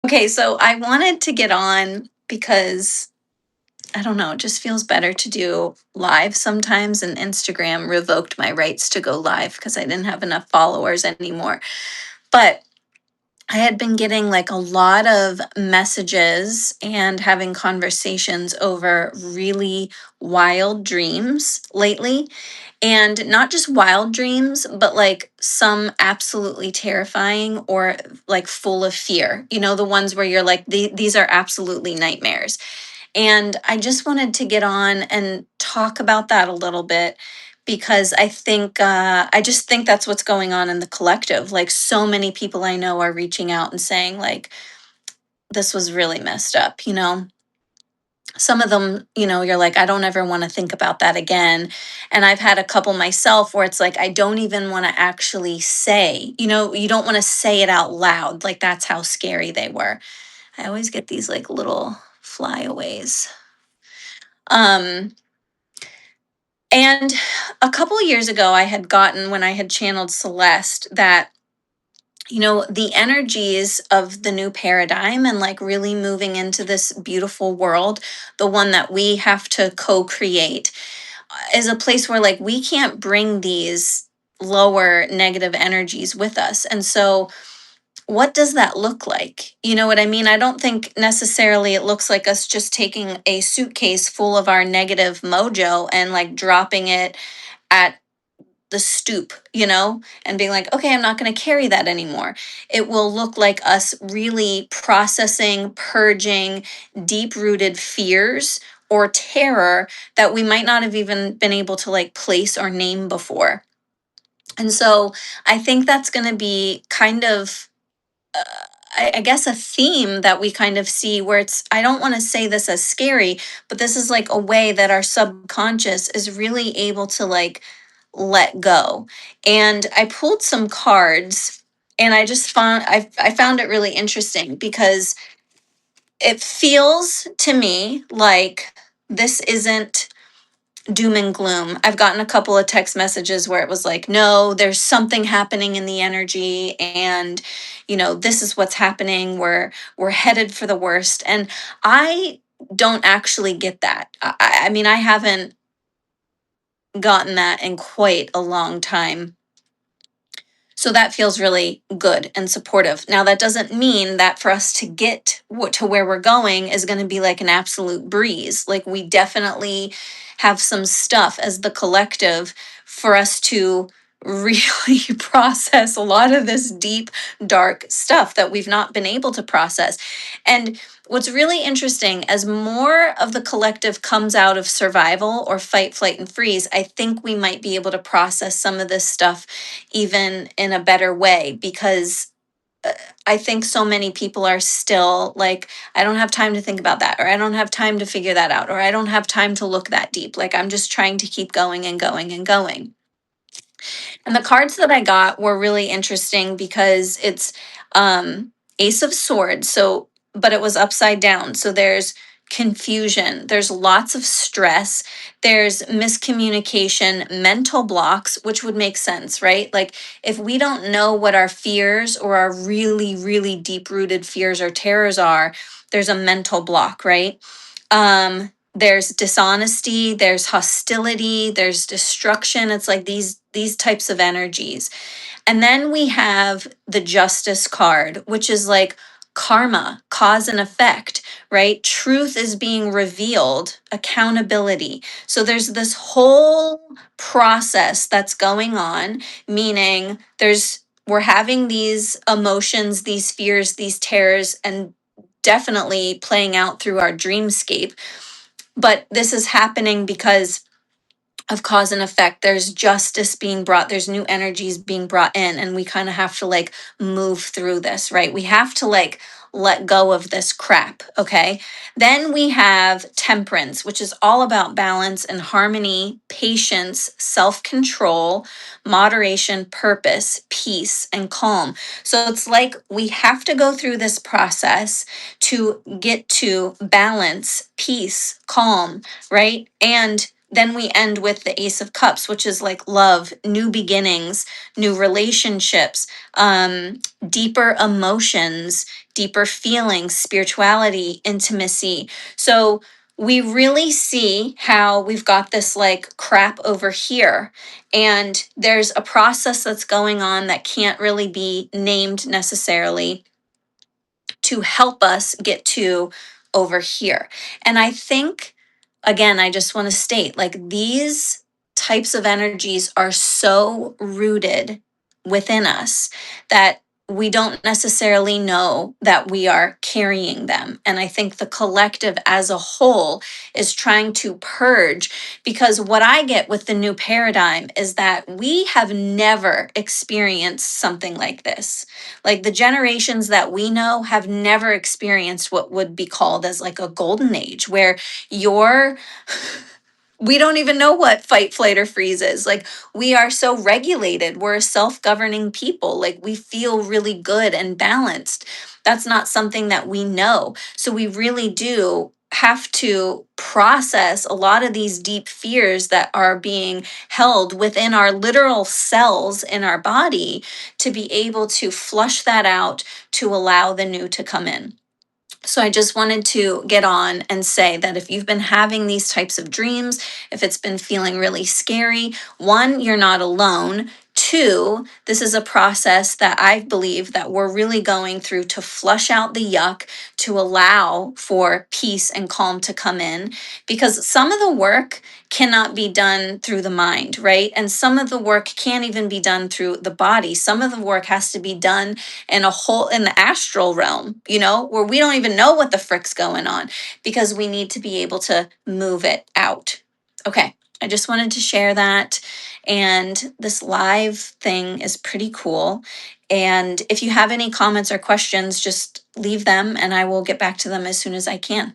Okay, so I wanted to get on because I don't know, it just feels better to do live sometimes, and Instagram revoked my rights to go live because I didn't have enough followers anymore. But I had been getting like a lot of messages and having conversations over really wild dreams lately. And not just wild dreams, but like some absolutely terrifying or like full of fear. You know, the ones where you're like, these are absolutely nightmares. And I just wanted to get on and talk about that a little bit because I just think that's what's going on in the collective. Like, so many people I know are reaching out and saying, like, this was really messed up, you know? Some of them, you're like, I don't ever want to think about that again. And I've had a couple myself where it's like, I don't even want to actually say, you don't want to say it out loud. Like, that's how scary they were. I always get these like little flyaways. Um, and a couple years ago, I had gotten, when I had channeled Celeste, that, the energies of the new paradigm and like really moving into this beautiful world, the one that we have to co create, is a place where like we can't bring these lower negative energies with us. And so, what does that look like? You know what I mean? I don't think necessarily it looks like us just taking a suitcase full of our negative mojo and like dropping it at the stoop, and being like, okay, I'm not going to carry that anymore. It will look like us really processing, purging deep rooted fears or terror that we might not have even been able to like place or name before. And so I think that's going to be kind of uh, I guess a theme that we kind of see where it's, I don't want to say this as scary, but this is like a way that our subconscious is really able to like let go. And I pulled some cards and I just I found it really interesting because it feels to me like this isn't doom and gloom. I've gotten a couple of text messages where it was like, no, there's something happening in the energy, and this is what's happening. We're headed for the worst. And I don't actually get that. I mean, I haven't gotten that in quite a long time. So that feels really good and supportive. Now, that doesn't mean that for us to get to where we're going is going to be like an absolute breeze. Like, we definitely have some stuff as the collective for us to really process a lot of this deep, dark stuff that we've not been able to process. And what's really interesting, as more of the collective comes out of survival or fight, flight, and freeze, I think we might be able to process some of this stuff even in a better way, because uh, I think so many people are still like, I don't have time to think about that, or I don't have time to figure that out, or I don't have time to look that deep. Like, I'm just trying to keep going and going and going. And the cards that I got were really interesting because it's Ace of Swords. So, but it was upside down. So there's confusion, there's lots of stress, there's miscommunication, mental blocks, which would make sense, right? Like, if we don't know what our fears or our really, really deep rooted fears or terrors are, there's a mental block, right? There's dishonesty, there's hostility, there's destruction. It's like these types of energies. And then we have the Justice card, which is like karma, cause and effect, right? Truth is being revealed, accountability. So there's this whole process that's going on, meaning we're having these emotions, these fears, these terrors, and definitely playing out through our dreamscape. But this is happening because of cause and effect. There's justice being brought, there's new energies being brought in, and we kind of have to like move through this, right? We have to like let go of this crap, okay? Then we have temperance, which is all about balance and harmony, patience, self-control, moderation, purpose, peace, and calm. So it's like we have to go through this process to get to balance, peace, calm, right? And then we end with the Ace of Cups, which is like love, new beginnings, new relationships, deeper emotions, deeper feelings, spirituality, intimacy. So we really see how we've got this like crap over here, and there's a process that's going on that can't really be named necessarily to help us get to over here. And I think, again, I just want to state like these types of energies are so rooted within us that we don't necessarily know that we are carrying them. And I think the collective as a whole is trying to purge, because what I get with the new paradigm is that we have never experienced something like this. Like the generations that we know have never experienced what would be called as like a golden age, where you're we don't even know what fight, flight, or freeze is. Like, we are so regulated. We're a self governing people. Like, we feel really good and balanced. That's not something that we know. So, we really do have to process a lot of these deep fears that are being held within our literal cells in our body to be able to flush that out to allow the new to come in. So I just wanted to get on and say that if you've been having these types of dreams, if it's been feeling really scary, one, you're not alone. Two, this is a process that I believe that we're really going through to flush out the yuck, to allow for peace and calm to come in, because some of the work cannot be done through the mind, right? And some of the work can't even be done through the body. Some of the work has to be done in a whole in the astral realm, where we don't even know what the frick's going on, because we need to be able to move it out. Okay, I just wanted to share that. And this live thing is pretty cool. And if you have any comments or questions, just leave them and I will get back to them as soon as I can.